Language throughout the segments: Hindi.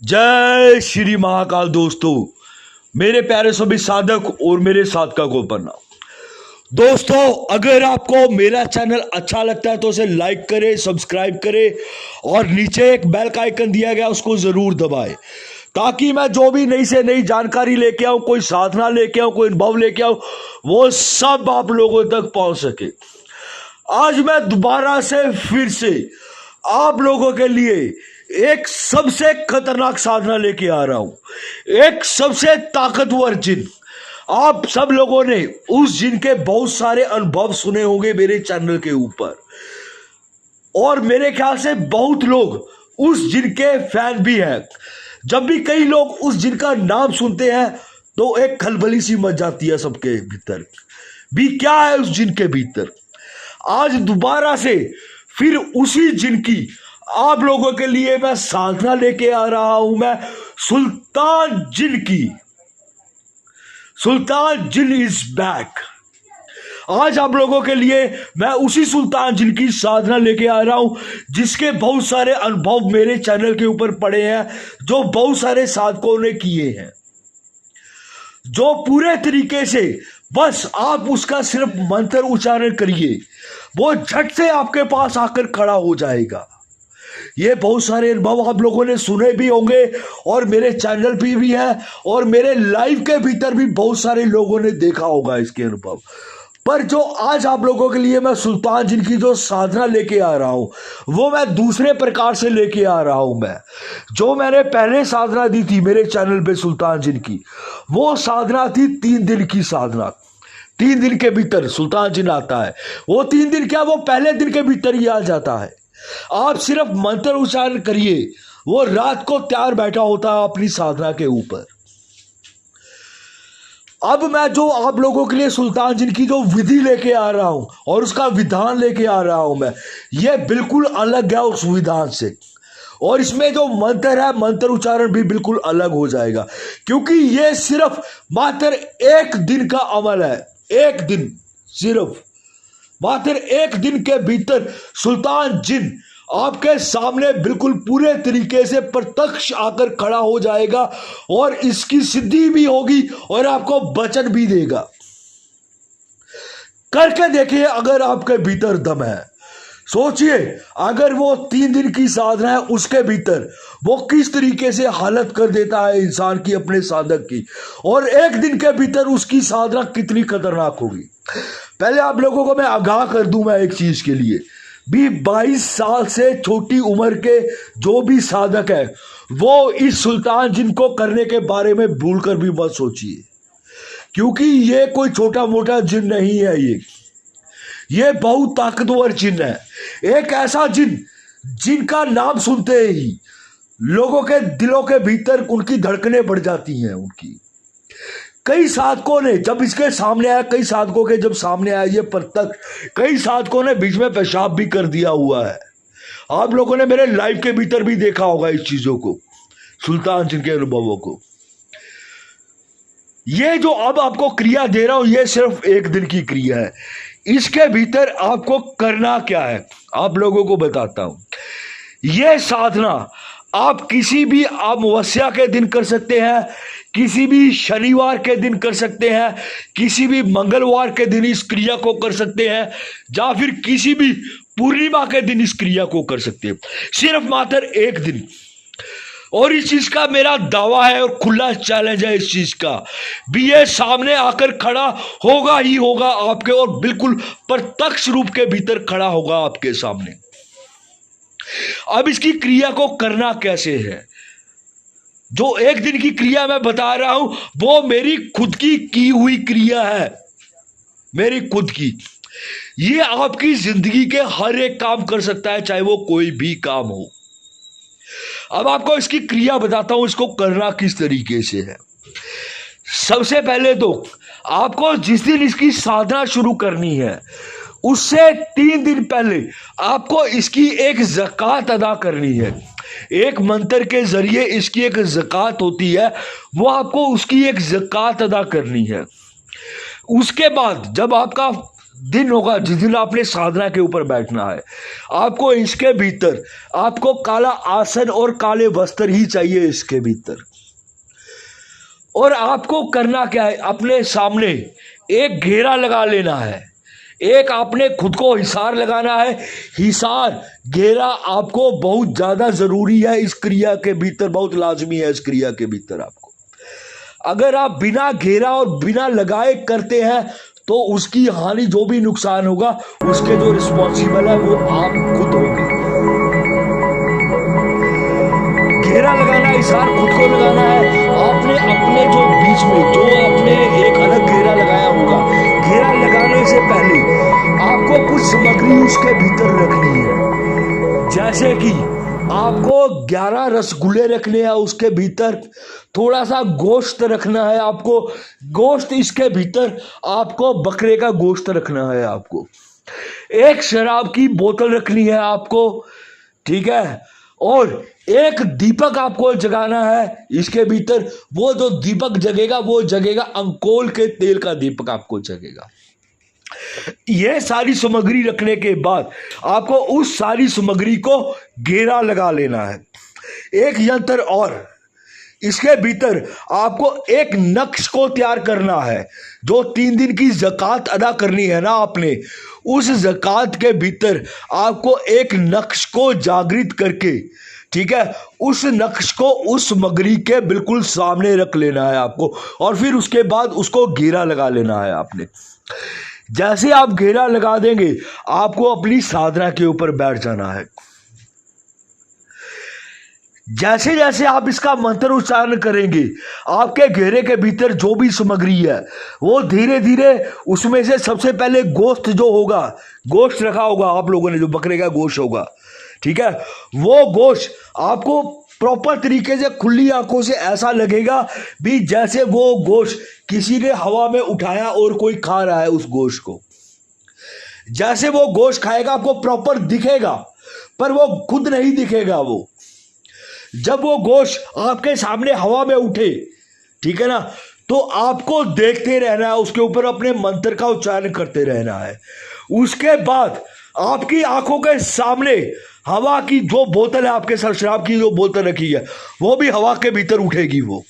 जय श्री महाकाल। दोस्तों, मेरे प्यारे सभी साधक और मेरे साधका को प्रणाम। दोस्तों, अगर आपको मेरा चैनल अच्छा लगता है तो उसे लाइक करें, सब्सक्राइब करें और नीचे एक बेल का आइकन दिया गया उसको जरूर दबाएं, ताकि मैं जो भी नई से नई जानकारी लेके आऊं, कोई साधना लेके आऊं, कोई अनुभव लेके आऊं, वो सब आप लोगों तक पहुंच सके। आज मैं दोबारा से फिर से आप लोगों के लिए एक सबसे खतरनाक साधना लेके आ रहा हूं, एक सबसे ताकतवर जिन। आप सब लोगों ने उस जिन के बहुत सारे अनुभव सुने होंगे मेरे चैनल के ऊपर, और मेरे ख्याल से बहुत लोग उस जिन के फैन भी हैं। जब भी कई लोग उस जिन का नाम सुनते हैं तो एक खलबली सी मच जाती है सबके भीतर भी, क्या है उस जिन के भीतर। आज दोबारा से फिर उसी जिन की आप लोगों के लिए मैं साधना लेके आ रहा हूं। मैं सुल्तान जिन की, सुल्तान जिन इज बैक। आज आप लोगों के लिए मैं उसी सुल्तान जिन की साधना लेके आ रहा हूं, जिसके बहुत सारे अनुभव मेरे चैनल के ऊपर पड़े हैं, जो बहुत सारे साधकों ने किए हैं, जो पूरे तरीके से बस आप उसका सिर्फ मंत्र उच्चारण करिए, वो झट से आपके पास आकर खड़ा हो जाएगा। ये बहुत सारे अनुभव आप लोगों ने सुने भी होंगे और मेरे चैनल पे भी है, और मेरे लाइव के भीतर भी बहुत सारे लोगों ने देखा होगा इसके अनुभव। पर जो आज आप लोगों के लिए मैं सुल्तान जिन की जो साधना लेके आ रहा हूं, वो मैं दूसरे प्रकार से लेके आ रहा हूं। मैं जो मैंने पहले साधना दी थी मेरे चैनल पे सुल्तान जिन की, वो साधना थी 3 दिन की साधना। 3 दिन के भीतर सुल्तान जिन आता है। वो 3 दिन क्या, वो पहले दिन के भीतर ही आ जाता है। आप सिर्फ मंत्र उच्चारण करिए, वो रात को तैयार बैठा होता है अपनी साधना के ऊपर। अब मैं जो आप लोगों के लिए सुल्तान जिन की जो विधि लेके आ रहा हूं और उसका विधान लेके आ रहा हूं मैं, ये बिल्कुल अलग है उस विधान से। और इसमें जो मंत्र है, मंत्र उच्चारण भी बिल्कुल अलग हो जाएगा, क्योंकि ये सिर्फ मात्र 1 दिन का अमल है। 1 दिन, सिर्फ मात्र 1 दिन के भीतर सुल्तान जिन आपके सामने बिल्कुल पूरे तरीके से प्रत्यक्ष आकर खड़ा हो जाएगा, और इसकी सिद्धि भी होगी और आपको वचन भी देगा। करके देखिए, अगर आपके भीतर दम है। सोचिए, अगर वो 3 दिन की साधना है, उसके भीतर वो किस तरीके से हालत कर देता है इंसान की, अपने साधक की, और 1 दिन के भीतर उसकी साधना कितनी खतरनाक होगी। पहले आप लोगों को मैं आगाह कर दूं, मैं एक चीज के लिए भी, 22 साल से छोटी उम्र के जो भी साधक है, वो इस सुल्तान जिन को करने के बारे में भूलकर भी मत सोचिए, क्योंकि ये कोई छोटा मोटा जिन नहीं है। ये बहुत ताकतवर जिन है। एक ऐसा जिन जिनका नाम सुनते ही लोगों के दिलों के भीतर उनकी धड़कनें बढ़ जाती हैं उनकी। कई साधकों ने जब इसके सामने आया, कई साधकों के जब सामने आया ये प्रत्यक्ष, कई साधकों ने बीच में पेशाब भी कर दिया हुआ है। आप लोगों ने मेरे लाइव के भीतर भी देखा होगा इस चीजों को, सुल्तान जिन के अनुभवों को। ये जो अब आपको क्रिया दे रहा हूं, ये सिर्फ 1 दिन की क्रिया है। इसके भीतर आपको करना क्या है, आप लोगों को बताता हूं। यह साधना आप किसी भी अमावस्या के दिन कर सकते हैं, किसी भी शनिवार के दिन कर सकते हैं, किसी भी मंगलवार के दिन इस क्रिया को कर सकते हैं, या फिर किसी भी पूर्णिमा के दिन इस क्रिया को कर सकते हैं। सिर्फ मात्र 1 दिन। और इस चीज का मेरा दावा है और खुला चैलेंज है इस चीज का भी, ये सामने आकर खड़ा होगा ही होगा आपके, और बिल्कुल प्रत्यक्ष रूप के भीतर खड़ा होगा आपके सामने। अब इसकी क्रिया को करना कैसे है? जो 1 दिन की क्रिया मैं बता रहा हूं, वो मेरी खुद की हुई क्रिया है, मेरी खुद की। ये आपकी जिंदगी के हर एक काम कर सकता है, चाहे वो कोई भी काम हो। अब आपको इसकी क्रिया बताता हूं, इसको करना किस तरीके से है। सबसे पहले तो आपको जिस दिन इसकी साधना शुरू करनी है, उससे 3 दिन पहले आपको इसकी एक ज़कात अदा करनी है। एक मंत्र के जरिए इसकी एक ज़कात होती है, वो आपको उसकी एक ज़कात अदा करनी है। उसके बाद जब आपका दिन होगा जिस दिन आपने साधना के ऊपर बैठना है, आपको इसके भीतर आपको काला आसन और काले वस्त्र ही चाहिए इसके भीतर। और आपको करना क्या है, अपने सामने एक घेरा लगा लेना है, एक आपने खुद को हिसार लगाना है। हिसार घेरा आपको बहुत ज्यादा जरूरी है इस क्रिया के भीतर, बहुत लाजमी है इस क्रिया के भीतर आपको। अगर आप बिना घेरा और बिना लगाए करते हैं तो उसकी हानि, जो भी नुकसान होगा उसके जो रिस्पॉन्सिबल है वो आप खुद होंगे। घेरा लगाना, हिसार खुद को लगाना है। आपने अपने जो बीच में जो आपने एक अलग घेरा लगाया होगा, घेरा लगाने से पहले आपको कुछ सामग्री उसके भीतर रखनी है। जैसे कि आपको 11 रसगुल्ले रखने हैं उसके भीतर, थोड़ा सा गोश्त रखना है आपको, गोश्त इसके भीतर आपको बकरे का गोश्त रखना है आपको, एक शराब की बोतल रखनी है आपको, ठीक है, और एक दीपक आपको जगाना है इसके भीतर। वो जो दीपक जगेगा वो जगेगा अंकोल के तेल का दीपक आपको जगेगा। यह सारी सामग्री रखने के बाद आपको उस सारी सामग्री को घेरा लगा लेना है। एक यंत्र और इसके भीतर आपको एक नक्श को तैयार करना है। जो 3 दिन की ज़कात अदा करनी है ना आपने, उस ज़कात के भीतर आपको एक नक्श को जागृत करके, ठीक है, उस नक्श को उस सामग्री के बिल्कुल सामने रख लेना है आपको, और फिर उसके बाद उसको घेरा लगा लेना है आपने। जैसे आप घेरा लगा देंगे आपको अपनी साधना के ऊपर बैठ जाना है। जैसे जैसे आप इसका मंत्र उच्चारण करेंगे, आपके घेरे के भीतर जो भी सामग्री है वो धीरे धीरे, उसमें से सबसे पहले गोश्त जो होगा, गोश्त रखा होगा आप लोगों ने, जो बकरे का गोश्त होगा, ठीक है, वो गोश्त आपको प्रॉपर तरीके से खुली आंखों से ऐसा लगेगा भी जैसे वो गोश्त किसी ने हवा में उठाया और कोई खा रहा है उस गोश्त को। जैसे वो गोश्त खाएगा आपको प्रॉपर दिखेगा, पर वो खुद नहीं दिखेगा। वो जब वो गोश्त आपके सामने हवा में उठे, ठीक है ना, तो आपको देखते रहना है, उसके ऊपर अपने मंत्र का उच्चारण करते रहना है। उसके बाद आपकी आंखों के सामने हवा की जो बोतल है, आपके सर शराब की जो बोतल रखी है, वो भी हवा के भीतर उठेगी वो।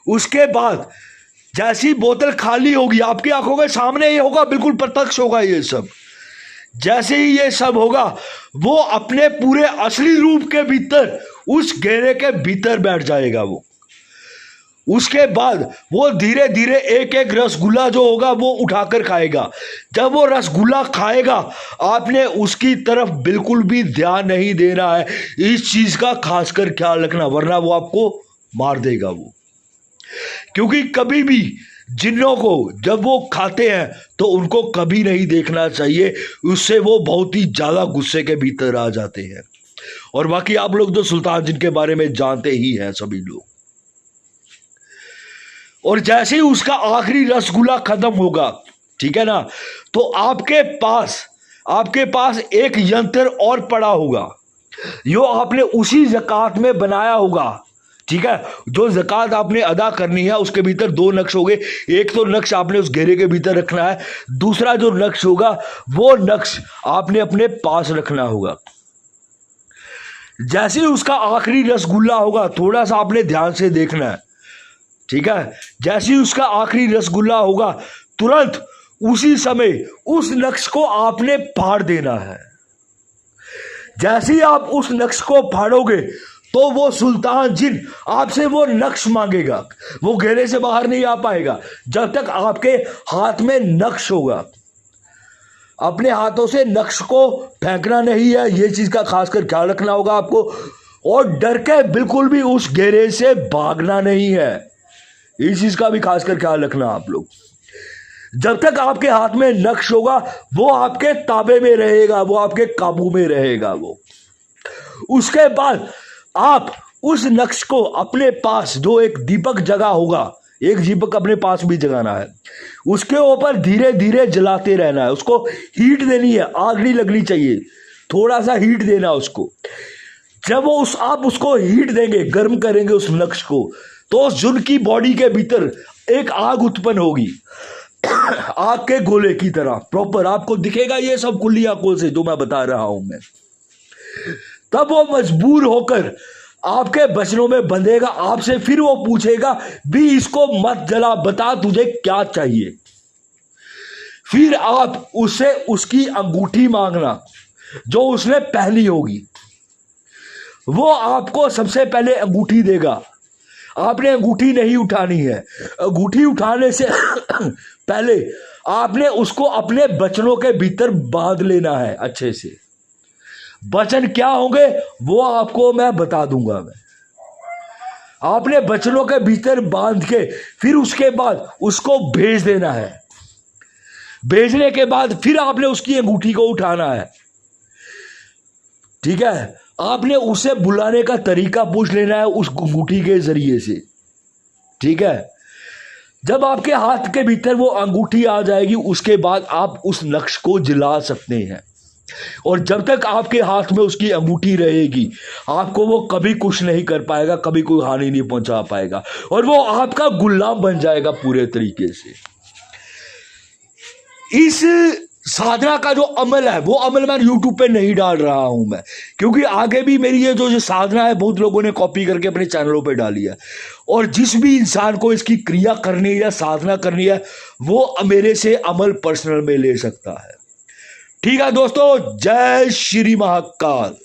उसके बाद जैसी बोतल खाली होगी आपकी आंखों के सामने ये होगा, बिल्कुल प्रत्यक्ष होगा ये सब। जैसे ही ये सब होगा वो अपने पूरे असली रूप के भीतर उस घेरे के भीतर बैठ जाएगा वो। उसके बाद वो धीरे धीरे एक एक रसगुल्ला जो होगा वो उठाकर खाएगा। जब वो रसगुल्ला खाएगा आपने उसकी तरफ बिल्कुल भी ध्यान नहीं देना है, इस चीज का खासकर ख्याल रखना, वरना वो आपको मार देगा वो। क्योंकि कभी भी जिन्नों को जब वो खाते हैं तो उनको कभी नहीं देखना चाहिए, उससे वो बहुत ही ज्यादा गुस्से के भीतर आ जाते हैं। और बाकी आप लोग तो सुल्तान जिन के बारे में जानते ही हैं सभी लोग। और जैसे ही उसका आखिरी रसगुल्ला खत्म होगा, ठीक है ना, तो आपके पास एक यंत्र और पड़ा होगा, जो आपने उसी ज़कात में बनाया होगा, ठीक है। जो ज़कात आपने अदा करनी है उसके भीतर 2 नक्श हो गए। एक तो नक्श आपने उस घेरे के भीतर रखना है, दूसरा जो नक्श होगा वो नक्श आपने अपने पास रखना होगा। जैसे ही उसका आखिरी रसगुल्ला होगा, थोड़ा सा आपने ध्यान से देखना है, ठीक है। जैसे ही उसका आखिरी रसगुल्ला होगा तुरंत उसी समय उस नक्श को आपने फाड़ देना है। जैसे ही आप उस नक्श को फाड़ोगे तो वो सुल्तान जिन आपसे वो नक्श मांगेगा, वो घेरे से बाहर नहीं आ पाएगा जब तक आपके हाथ में नक्श होगा। अपने हाथों से नक्श को फेंकना नहीं है, ये चीज का खासकर ख्याल रखना होगा आपको। और डर के बिल्कुल भी उस घेरे से भागना नहीं है, इस चीज का भी खासकर ख्याल रखना आप लोग। जब तक आपके हाथ में नक्श होगा वो आपके ताबे में रहेगा, वो आपके काबू में रहेगा वो। उसके बाद आप उस नक्श को अपने पास, जो एक दीपक जगा होगा, एक दीपक अपने पास भी जगाना है, उसके ऊपर धीरे धीरे जलाते रहना है। उसको हीट देनी है, आग नहीं लगनी चाहिए, थोड़ा सा हीट देना उसको। जब वो आप उसको हीट देंगे, गर्म करेंगे उस नक्श को, तो उस जुन की बॉडी के भीतर एक आग उत्पन्न होगी। आग के गोले की तरह प्रॉपर आपको दिखेगा ये सब खुली आंखों से जो मैं बता रहा हूं मैं। तब वो मजबूर होकर आपके वचनों में बंधेगा आपसे, फिर वो पूछेगा भी इसको मत जला, बता तुझे क्या चाहिए। फिर आप उससे उसकी अंगूठी मांगना जो उसने पहनी होगी। वो आपको सबसे पहले अंगूठी देगा। आपने अंगूठी नहीं उठानी है। अंगूठी उठाने से पहले आपने उसको अपने वचनों के भीतर बांध लेना है अच्छे से। वचन क्या होंगे वो आपको मैं बता दूंगा मैं। आपने वचनों के भीतर बांध के फिर उसके बाद उसको भेज देना है। भेजने के बाद फिर आपने उसकी अंगूठी को उठाना है। ठीक है, आपने उसे बुलाने का तरीका पूछ लेना है उस अंगूठी के जरिए से। ठीक है, जब आपके हाथ के भीतर वो अंगूठी आ जाएगी उसके बाद आप उस नक्श को जला सकते हैं। और जब तक आपके हाथ में उसकी अंगूठी रहेगी आपको वो कभी कुछ नहीं कर पाएगा, कभी कोई हानि नहीं पहुंचा पाएगा और वो आपका गुलाम बन जाएगा पूरे तरीके से। इस साधना का जो अमल है वो अमल मैं यूट्यूब पे नहीं डाल रहा हूं मैं, क्योंकि आगे भी मेरी ये जो साधना है बहुत लोगों ने कॉपी करके अपने चैनलों पे डाली है। और जिस भी इंसान को इसकी क्रिया करनी है या साधना करनी है वो मेरे से अमल पर्सनल में ले सकता है। ठीक है दोस्तों, जय श्री महाकाल।